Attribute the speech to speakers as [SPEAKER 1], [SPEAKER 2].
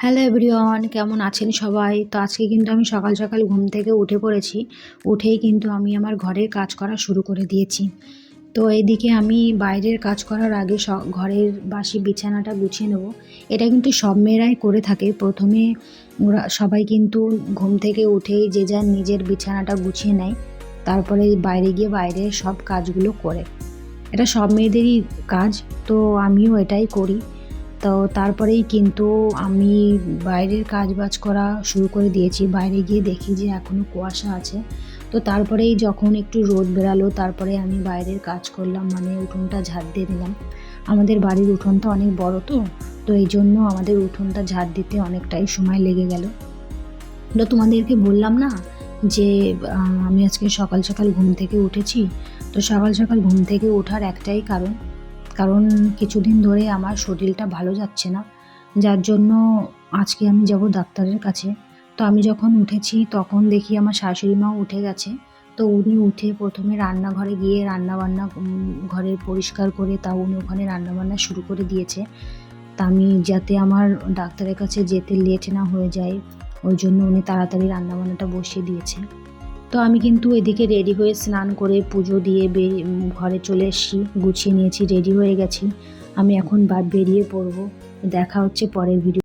[SPEAKER 1] Hello everyone, কেমন আছেন সবাই? তো আজকে কিন্তু আমি সকাল সকাল ঘুম থেকে উঠে পড়েছি। উঠেই কিন্তু আমি আমার ঘরের কাজ করা শুরু করে দিয়েছি। তো এইদিকে আমি বাইরের কাজ করার আগে ঘরের বাসি বিছানাটা গুছিয়ে নেব। এটা কিন্তু সব মেয়েরাই করে থাকে। প্রথমে ওরা সবাই কিন্তু ঘুম থেকে উঠেই যে যার নিজের বিছানাটা গুছিয়ে নেয়, তারপরে বাইরে গিয়ে বাইরের সব কাজগুলো করে। এটা সব মেয়েদেরই কাজ, তো আমিও এটাই করি। তো তারপরেই কিন্তু আমি বাইরের কাজবাজ করা শুরু করে দিয়েছি। বাইরে গিয়ে দেখি যে এখনও কুয়াশা আছে। তো তারপরেই যখন একটু রোদ বেরালো, তারপরে আমি বাইরের কাজ করলাম, মানে উঠোনটা ঝাড় দিয়ে দিলাম। আমাদের বাড়ির উঠোনটা অনেক বড়, তো এই জন্য আমাদের উঠোনটা ঝাড় দিতে অনেকটাই সময় লেগে গেল। তো তোমাদেরকে বললাম না যে আমি আজকে সকাল সকাল ঘুম থেকে উঠেছি। তো সকাল সকাল ঘুম থেকে ওঠার একটাই কারণ কিছুদিন ধরে আমার শরীরটা ভালো যাচ্ছে না, যার জন্য আজকে আমি যাব ডাক্তারের কাছে। তো আমি যখন উঠেছি তখন দেখি আমার শাশুড়ি মাও উঠে গেছে। তো উনি উঠে প্রথমে রান্নাঘরে গিয়ে রান্নাবান্না ঘরে পরিষ্কার করে তাও উনি ওখানে রান্নাবান্না শুরু করে দিয়েছে। তা আমি যাতে আমার ডাক্তারের কাছে যেতে লেট না হয়ে যায়, ওই জন্য উনি তাড়াতাড়ি রান্নাবান্নাটা বসিয়ে দিয়েছে। তো আমি কিন্তু এদিকে রেডি হয়ে স্নান করে পুজো দিয়ে ঘরে চলে এসেছি, গুছিয়ে নিয়েছি, রেডি হয়ে গেছি। আমি এখন বেরিয়ে পড়বো। দেখা হচ্ছে পরের ভিডিও।